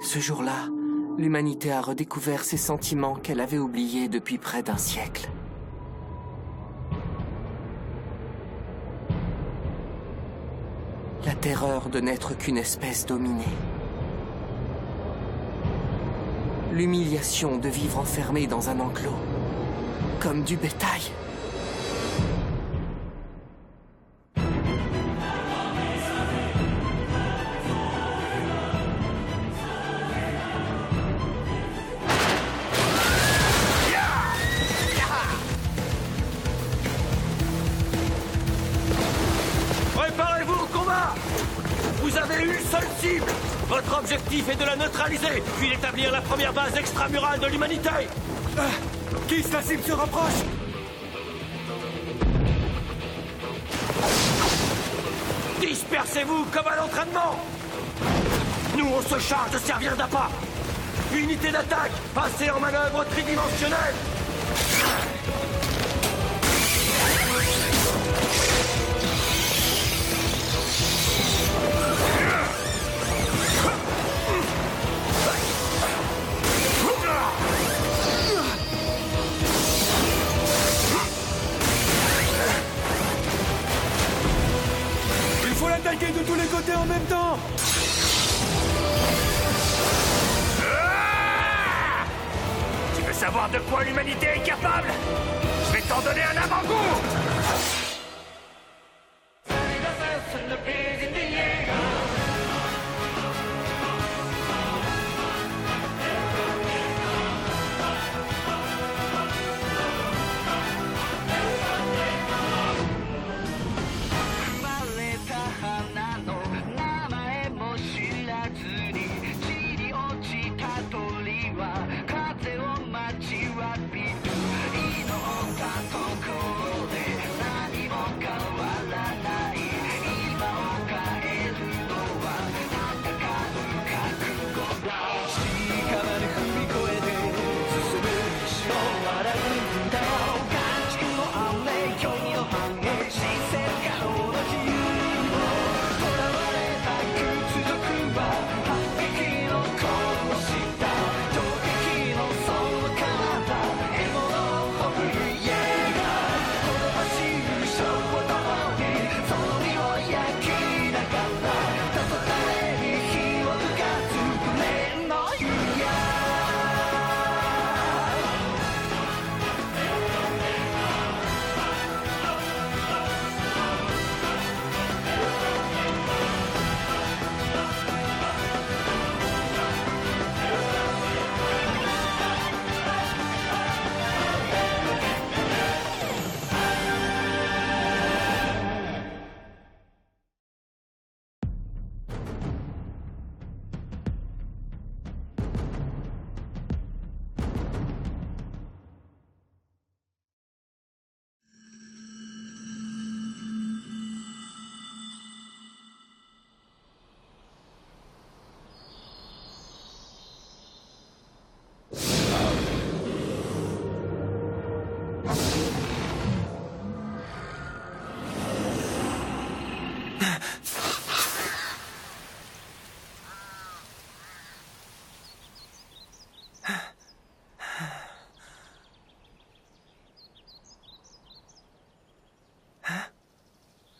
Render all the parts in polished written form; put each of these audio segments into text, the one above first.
Ce jour-là, l'humanité a redécouvert ses sentiments qu'elle avait oubliés depuis près d'un siècle. La terreur de n'être qu'une espèce dominée. L'humiliation de vivre enfermé dans un enclos, comme du bétail. Préparez-vous au combat! Vous avez une seule cible! Votre objectif est de la neutraliser, puis d'établir la première base extramurale de l'humanité! Kiss, la cible se rapproche! Dispersez-vous comme à l'entraînement! Nous, on se charge de servir d'appât! Unité d'attaque, passez en manœuvre tridimensionnelle! Il faut l'attaquer de tous les côtés en même temps! Tu veux savoir de quoi l'humanité est capable? Je vais t'en donner un avant-goût!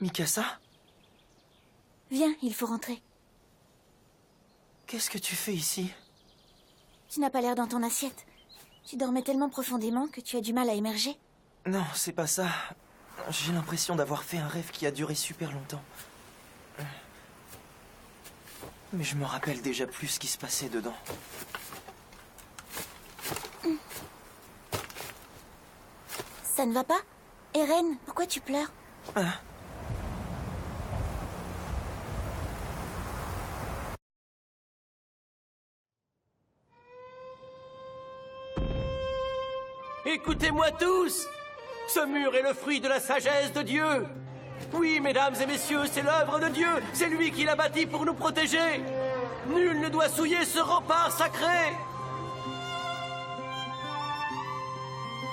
Mikasa? Viens, il faut rentrer. Qu'est-ce que tu fais ici? Tu n'as pas l'air dans ton assiette. Tu dormais tellement profondément que tu as du mal à émerger. Non, c'est pas ça. J'ai l'impression d'avoir fait un rêve qui a duré super longtemps. Mais je me rappelle déjà plus ce qui se passait dedans. Ça ne va pas? Eren, pourquoi tu pleures? Écoutez-moi tous! Ce mur est le fruit de la sagesse de Dieu! Oui, mesdames et messieurs, c'est l'œuvre de Dieu! C'est lui qui l'a bâti pour nous protéger! Nul ne doit souiller ce rempart sacré!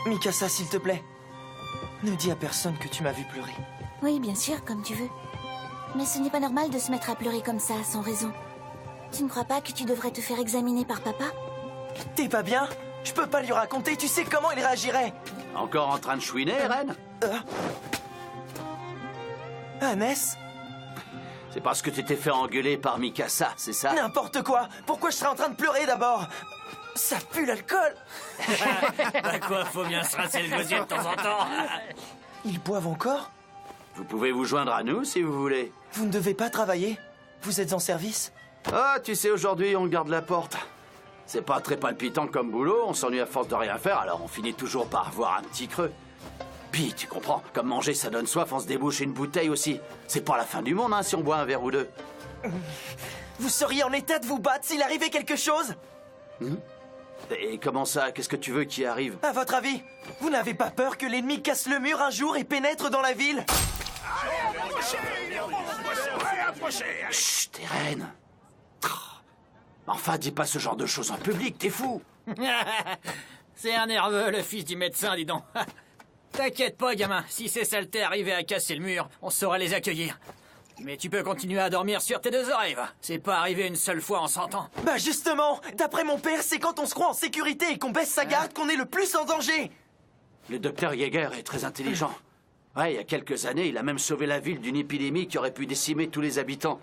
Mikasa, s'il te plaît. Ne dis à personne que tu m'as vu pleurer. Oui, bien sûr, comme tu veux. Mais ce n'est pas normal de se mettre à pleurer comme ça, sans raison. Tu ne crois pas que tu devrais te faire examiner par papa? T'es pas bien? Je peux pas lui raconter, tu sais comment il réagirait. Encore en train de chouiner, Eren? Hannes? C'est parce que tu t'es fait engueuler par Mikasa, c'est ça? N'importe quoi. Pourquoi je serais en train de pleurer d'abord? Ça pue l'alcool. Bah quoi, faut bien se rincer le gosier de temps en temps. Ils boivent encore? Vous pouvez vous joindre à nous si vous voulez. Vous ne devez pas travailler? Vous êtes en service? Ah, tu sais, aujourd'hui, on garde la porte. C'est pas très palpitant comme boulot, on s'ennuie à force de rien faire, alors on finit toujours par avoir un petit creux. Puis, tu comprends, comme manger ça donne soif, on se débouche une bouteille aussi. C'est pas la fin du monde, hein, si on boit un verre ou deux. Vous seriez en état de vous battre s'il arrivait quelque chose? Et comment ça? Qu'est-ce que tu veux qui arrive? À votre avis, vous n'avez pas peur que l'ennemi casse le mur un jour et pénètre dans la ville? Chut, Eren. Enfin, dis pas ce genre de choses en public, t'es fou. C'est un nerveux, le fils du médecin, dis donc. T'inquiète pas, gamin. Si ces saletés arrivaient à casser le mur, on saurait les accueillir. Mais tu peux continuer à dormir sur tes deux oreilles, va. C'est pas arrivé une seule fois en 100 ans. Bah justement, d'après mon père, c'est quand on se croit en sécurité et qu'on baisse sa garde qu'on est le plus en danger. Le docteur Yeager est très intelligent. Ouais, il y a quelques années, il a même sauvé la ville d'une épidémie qui aurait pu décimer tous les habitants.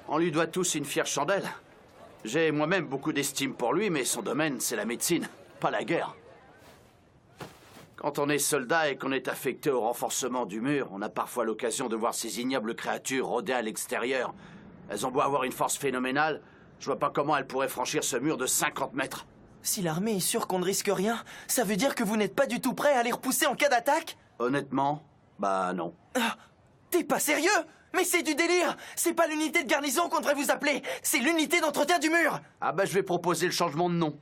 On lui doit tous une fière chandelle. J'ai moi-même beaucoup d'estime pour lui, mais son domaine, c'est la médecine, pas la guerre. Quand on est soldat et qu'on est affecté au renforcement du mur, on a parfois l'occasion de voir ces ignobles créatures rôder à l'extérieur. Elles ont beau avoir une force phénoménale, je vois pas comment elles pourraient franchir ce mur de 50 mètres. Si l'armée est sûre qu'on ne risque rien, ça veut dire que vous n'êtes pas du tout prêt à les repousser en cas d'attaque? Honnêtement, bah non. Ah, t'es pas sérieux? Mais c'est du délire! C'est pas l'unité de garnison qu'on devrait vous appeler, c'est l'unité d'entretien du mur! Ah bah je vais proposer le changement de nom.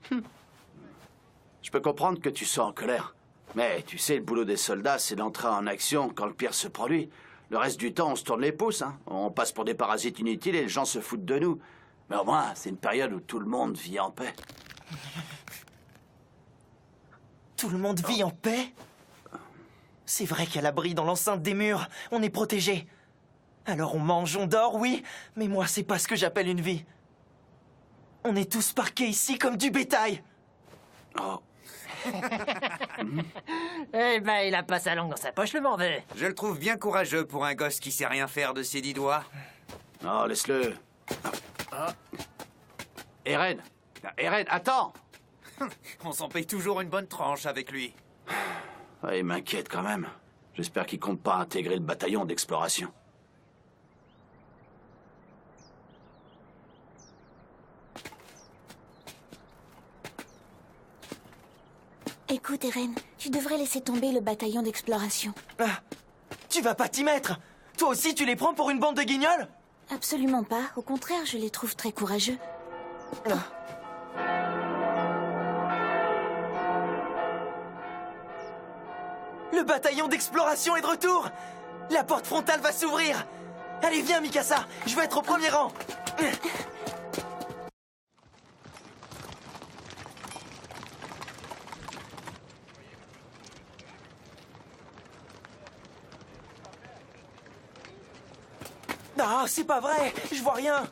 Je peux comprendre que tu sois en colère. Mais tu sais, le boulot des soldats, c'est d'entrer en action quand le pire se produit. Le reste du temps, on se tourne les pouces, hein. On passe pour des parasites inutiles et les gens se foutent de nous. Mais au moins, c'est une période où tout le monde vit en paix. Tout le monde vit en paix? C'est vrai qu'à l'abri dans l'enceinte des murs, on est protégé. Alors on mange, on dort, oui, mais moi c'est pas ce que j'appelle une vie. On est tous parqués ici comme du bétail. Oh. Eh ben, il a pas sa langue dans sa poche, le bordel. Je le trouve bien courageux pour un gosse qui sait rien faire de ses 10 doigts. Non, laisse-le. Eren! Eren, attends! On s'en paye toujours une bonne tranche avec lui. Ouais, il m'inquiète quand même. J'espère qu'il compte pas intégrer le bataillon d'exploration. Écoute, Eren, tu devrais laisser tomber le bataillon d'exploration. Ah, tu vas pas t'y mettre. Toi aussi tu les prends pour une bande de guignols? Absolument pas. Au contraire, je les trouve très courageux. Le bataillon d'exploration est de retour. La porte frontale va s'ouvrir. Allez, viens, Mikasa. Je veux être au premier rang. Ah, c'est pas vrai. Je vois rien.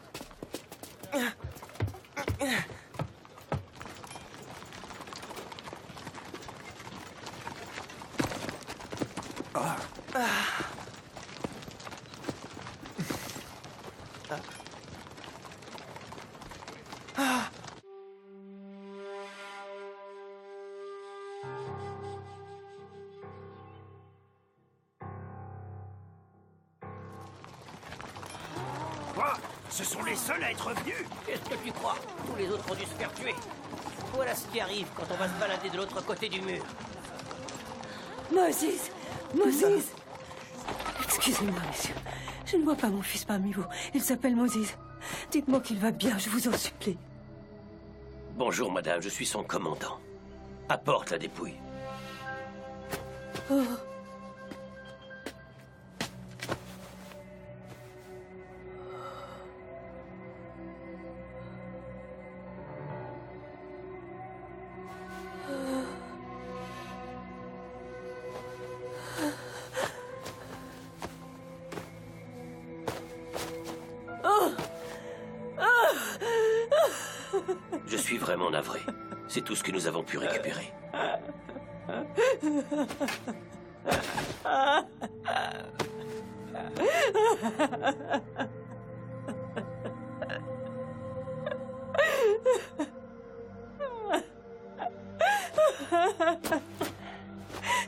Quoi? Ce sont les seuls à être venus? Qu'est-ce que tu crois? Tous les autres ont dû se faire tuer. Voilà ce qui arrive quand on va se balader de l'autre côté du mur. Moses! Moses! Excusez-moi, monsieur. Je ne vois pas mon fils parmi vous. Il s'appelle Moses. Dites-moi qu'il va bien, je vous en supplie. Bonjour, madame, je suis son commandant. Apporte la dépouille. Oh. vraiment navré. C'est tout ce que nous avons pu récupérer.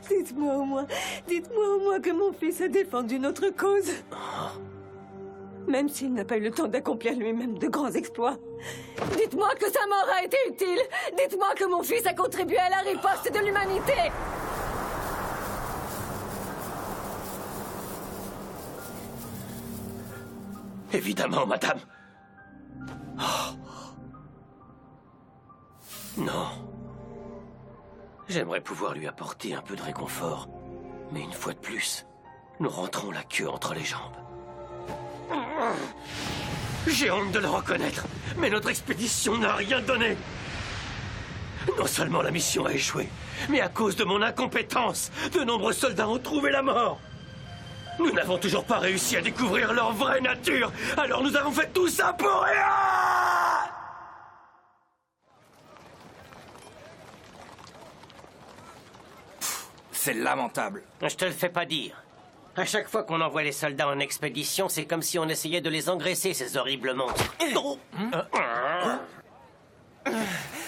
Dites-moi au moins que mon fils a défendu notre cause. Même s'il n'a pas eu le temps d'accomplir lui-même de grands exploits. Dites-moi que sa mort a été utile. Dites-moi que mon fils a contribué à la riposte de l'humanité. Évidemment, madame. Oh. Non. J'aimerais pouvoir lui apporter un peu de réconfort. Mais une fois de plus, nous rentrons la queue entre les jambes. J'ai honte de le reconnaître, mais notre expédition n'a rien donné. Non seulement la mission a échoué, mais à cause de mon incompétence, de nombreux soldats ont trouvé la mort. Nous n'avons toujours pas réussi à découvrir leur vraie nature, alors nous avons fait tout ça pour rien! C'est lamentable. Je te le fais pas dire. À chaque fois qu'on envoie les soldats en expédition, c'est comme si on essayait de les engraisser, ces horribles monstres.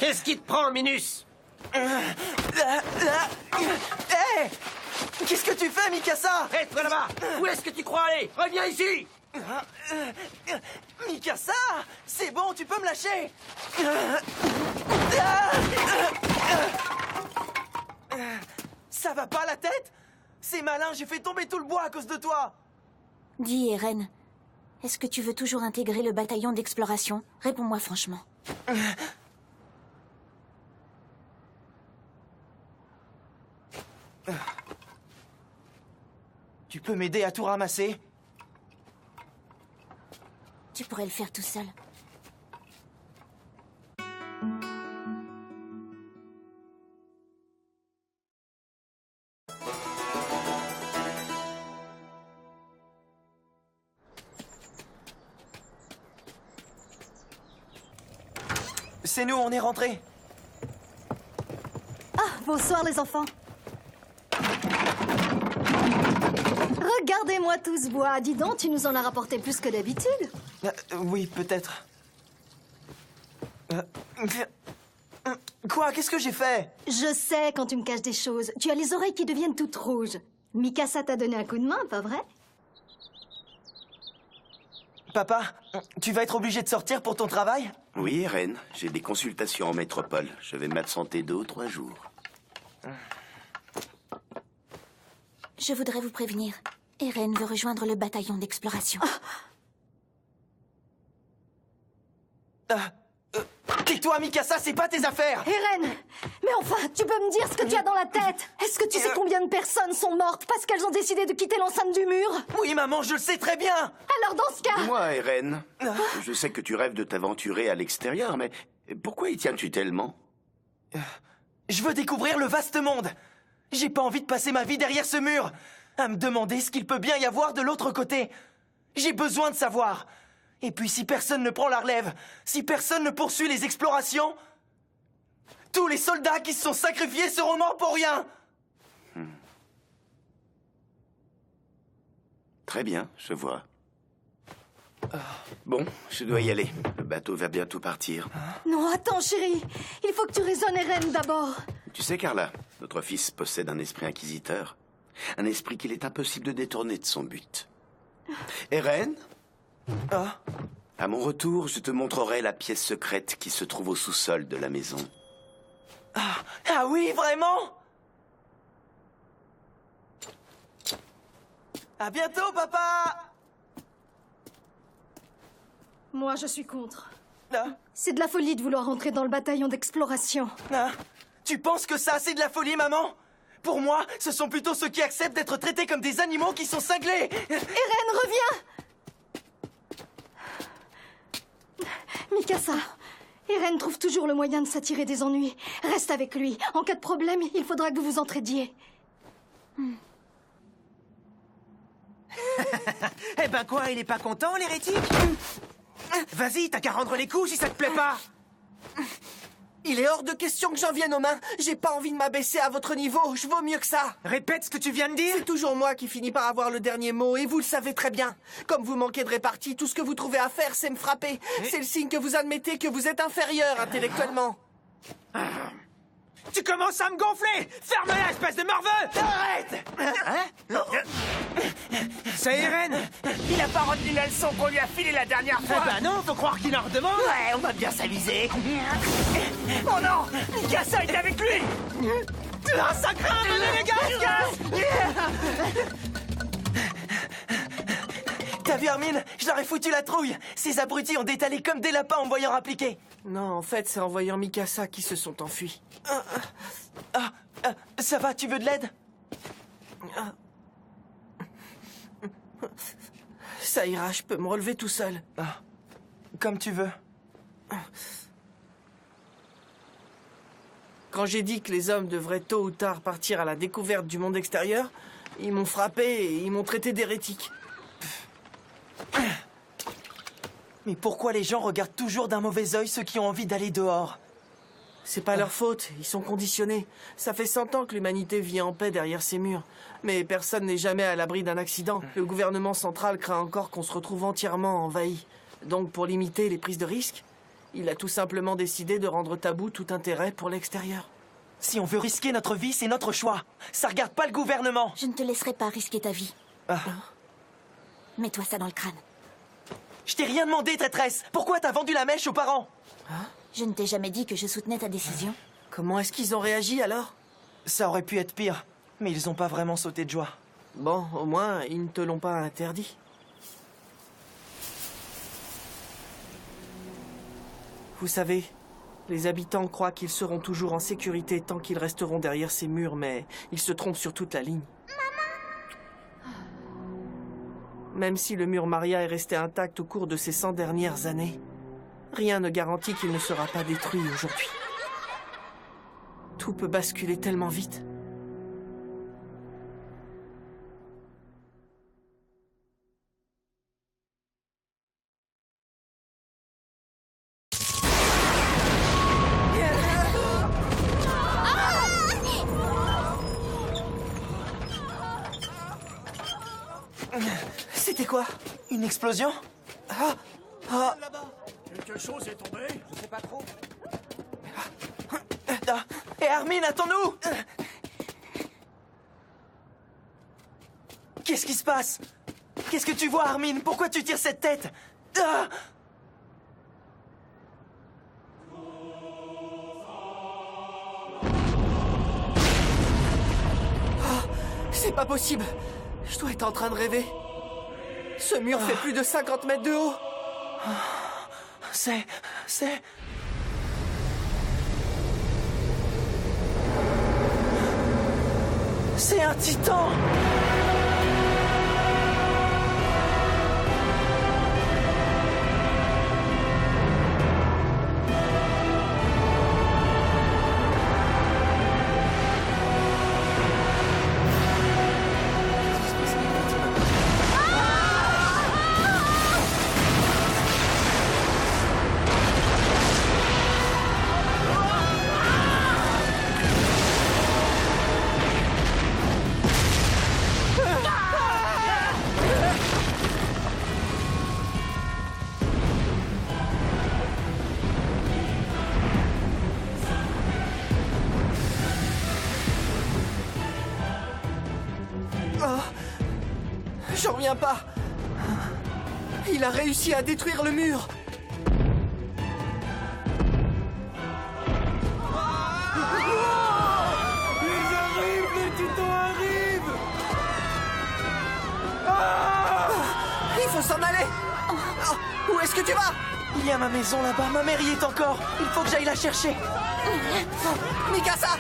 Qu'est-ce qui te prend, Minus? Hé! Qu'est-ce que tu fais, Mikasa? Reste là-bas! Où est-ce que tu crois aller? Reviens ici! Mikasa! C'est bon, tu peux me lâcher! Ça va pas la tête? C'est malin, j'ai fait tomber tout le bois à cause de toi! Dis, Eren, est-ce que tu veux toujours intégrer le bataillon d'exploration? Réponds-moi franchement. Tu peux m'aider à tout ramasser? Tu pourrais le faire tout seul. C'est nous, on est rentrés. Bonsoir les enfants. Regardez-moi tout ce bois. Dis donc, tu nous en as rapporté plus que d'habitude. Oui, peut-être. Quoi? Qu'est-ce que j'ai fait? Je sais quand tu me caches des choses. Tu as les oreilles qui deviennent toutes rouges. Mikasa t'a donné un coup de main, pas vrai? Papa, tu vas être obligé de sortir pour ton travail? Oui, Eren, j'ai des consultations en métropole. Je vais m'absenter 2 ou 3 jours. Je voudrais vous prévenir. Eren veut rejoindre le bataillon d'exploration. Tais-toi, Mikasa, c'est pas tes affaires! Eren! Mais enfin, tu peux me dire ce que tu as dans la tête? Est-ce que tu sais combien de personnes sont mortes parce qu'elles ont décidé de quitter l'enceinte du mur? Oui, maman, je le sais très bien! Alors dans ce cas... Moi, Eren, je sais que tu rêves de t'aventurer à l'extérieur, mais pourquoi y tiens-tu tellement? Je veux découvrir le vaste monde! J'ai pas envie de passer ma vie derrière ce mur, à me demander ce qu'il peut bien y avoir de l'autre côté. J'ai besoin de savoir. Et puis si personne ne prend la relève, si personne ne poursuit les explorations, tous les soldats qui se sont sacrifiés seront morts pour rien. Très bien, je vois. Bon, je dois y aller. Le bateau va bientôt partir. Non, attends, chérie. Il faut que tu raisonnes Eren d'abord. Tu sais, Carla, notre fils possède un esprit inquisiteur. Un esprit qu'il est impossible de détourner de son but. Eren? À mon retour, je te montrerai la pièce secrète qui se trouve au sous-sol de la maison. Ah oui, vraiment? À bientôt, papa! Moi, je suis contre. C'est de la folie de vouloir entrer dans le bataillon d'exploration. Tu penses que ça, c'est de la folie, maman? Pour moi, ce sont plutôt ceux qui acceptent d'être traités comme des animaux qui sont cinglés. Eren, reviens! Mikasa, Eren trouve toujours le moyen de s'attirer des ennuis. Reste avec lui. En cas de problème, il faudra que vous vous entraidiez. Eh ben quoi, il est pas content, l'hérétique? Vas-y, t'as qu'à rendre les coups si ça te plaît pas. Il est hors de question que j'en vienne aux mains. J'ai pas envie de m'abaisser à votre niveau. Je vaux mieux que ça. Répète ce que tu viens de dire. C'est toujours moi qui finis par avoir le dernier mot, et vous le savez très bien. Comme vous manquez de répartie, tout ce que vous trouvez à faire, c'est me frapper. C'est le signe que vous admettez que vous êtes inférieur intellectuellement. Tu commences à me gonfler. Ferme-la, espèce de morveux. Arrête! C'est Irène. Il a pas retenu la leçon qu'on lui a filée la dernière fois. Eh ben non, faut croire qu'il en redemande. Ouais, on va bien s'amuser. Oh non! Mikasa est avec lui! Ah, ça craint! Venez les gars! T'as vu, Armin? Je leur ai foutu la trouille! Ces abrutis ont détalé comme des lapins en me voyant appliquer! Non, en fait, c'est en voyant Mikasa qu'ils se sont enfuis. Ça va, tu veux de l'aide? Ça ira, je peux me relever tout seul. Comme tu veux. Quand j'ai dit que les hommes devraient tôt ou tard partir à la découverte du monde extérieur, ils m'ont frappé et ils m'ont traité d'hérétique. Mais pourquoi les gens regardent toujours d'un mauvais œil ceux qui ont envie d'aller dehors? C'est pas leur faute, ils sont conditionnés. Ça fait 100 ans que l'humanité vit en paix derrière ces murs. Mais personne n'est jamais à l'abri d'un accident. Le gouvernement central craint encore qu'on se retrouve entièrement envahi. Donc pour limiter les prises de risques, il a tout simplement décidé de rendre tabou tout intérêt pour l'extérieur. Si on veut risquer notre vie, c'est notre choix. Ça regarde pas le gouvernement. Je ne te laisserai pas risquer ta vie. Mets-toi ça dans le crâne. Je t'ai rien demandé, traîtresse. Pourquoi t'as vendu la mèche aux parents? Je ne t'ai jamais dit que je soutenais ta décision. Comment est-ce qu'ils ont réagi alors? Ça aurait pu être pire, mais ils ont pas vraiment sauté de joie. Bon, au moins, ils ne te l'ont pas interdit. Vous savez, les habitants croient qu'ils seront toujours en sécurité tant qu'ils resteront derrière ces murs, mais ils se trompent sur toute la ligne. Même si le mur Maria est resté intact au cours de ces 100 dernières années, rien ne garantit qu'il ne sera pas détruit aujourd'hui. Tout peut basculer tellement vite. C'était quoi? Une explosion? Quelque chose est tombé? Je sais pas trop. Hé Armin, attends-nous! Qu'est-ce qui se passe? Qu'est-ce que tu vois, Armin? Pourquoi tu tires cette tête? C'est pas possible. Je dois être en train de rêver. Ce mur fait plus de 50 mètres de haut. C'est un titan! J'en reviens pas. Il a réussi à détruire le mur. Ils arrivent, les titans arrivent! Il faut s'en aller. Où est-ce que tu vas? Il y a ma maison là-bas, ma mère y est encore. Il faut que j'aille la chercher. Mikasa!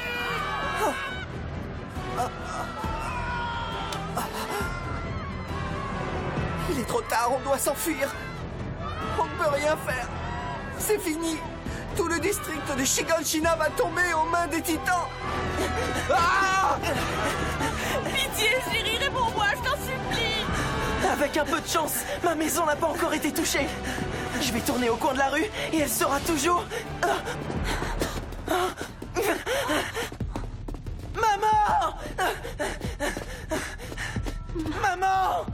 Il est trop tard, on doit s'enfuir. On ne peut rien faire. C'est fini. Tout le district de Shiganshina va tomber aux mains des titans. Pitié, chérie, réponds-moi, je t'en supplie. Avec un peu de chance, ma maison n'a pas encore été touchée. Je vais tourner au coin de la rue et elle sera toujours... Maman! Maman!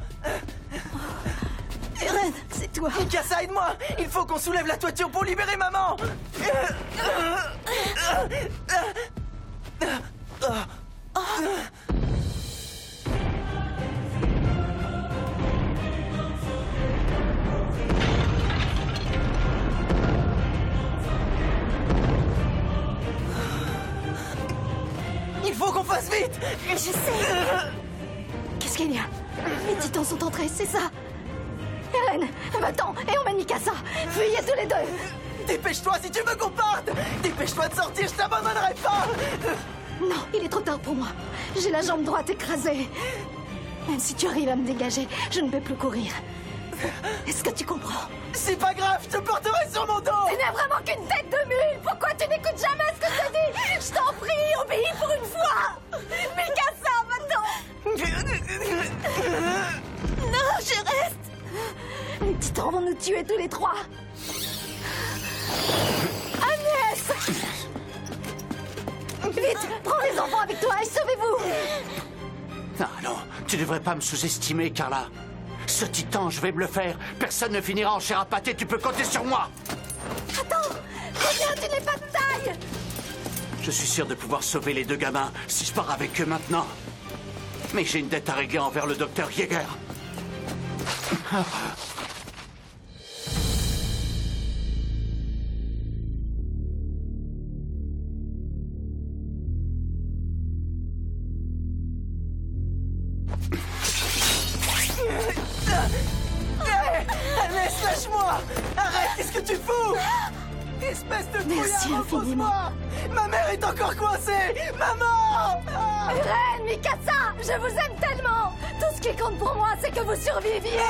Eren, c'est toi. Mikasa, aide-moi! Il faut qu'on soulève la toiture pour libérer maman! Il faut qu'on fasse vite! Je sais. Qu'est-ce qu'il y a? Les titans sont entrés, c'est ça? Eren, va-t'en et emmène Mikasa. Fuyez tous les deux. Dépêche-toi si tu veux qu'on parte! Dépêche-toi de sortir, je t'abandonnerai pas! Non, il est trop tard pour moi. J'ai la jambe droite écrasée. Même si tu arrives à me dégager, je ne peux plus courir. Est-ce que tu comprends? C'est pas grave, je te porterai sur mon dos! Tu n'es vraiment qu'une tête de mule! Pourquoi tu n'écoutes jamais ce que je te dis? Je t'en prie, obéis pour une fois! Mikasa, va-t'en! Non, je reste! Les titans vont nous tuer tous les trois! Agnès! Vite, prends les enfants avec toi et sauvez-vous! Ah non, tu devrais pas me sous-estimer, Carla. Ce titan, je vais me le faire. Personne ne finira en chair à pâté, tu peux compter sur moi. Attends! Combien tu n'es pas de taille! Je suis sûr de pouvoir sauver les deux gamins si je pars avec eux maintenant. Mais j'ai une dette à régler envers le docteur Yeager. Agnès, lâche-moi! Arrête, qu'est-ce que tu fous? Espèce de Merci trouillard, infiniment. repose-moi! Ma mère est encore coincée! Maman! Eren, Mikasa, je vous aime tellement! Tout ce qui compte pour moi, c'est que vous surviviez!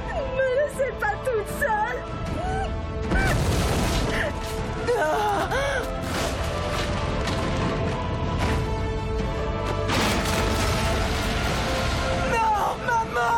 Ne me laissez pas toute seule! Non, maman!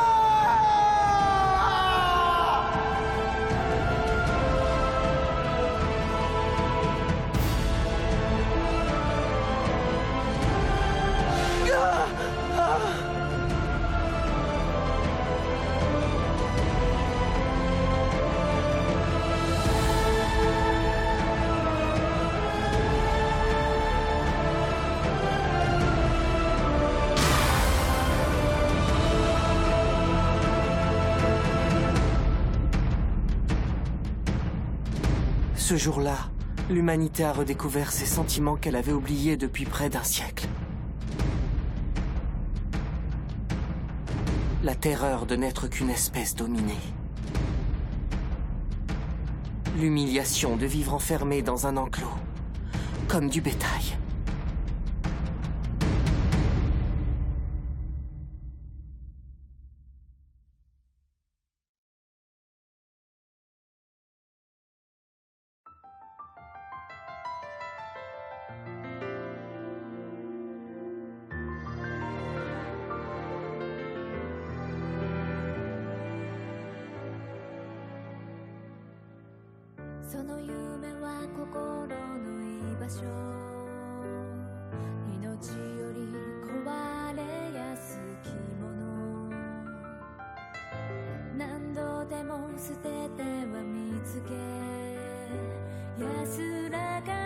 Ce jour-là, l'humanité a redécouvert ses sentiments qu'elle avait oubliés depuis près d'un siècle. La terreur de n'être qu'une espèce dominée. L'humiliation de vivre enfermé dans un enclos, comme du bétail.「安らか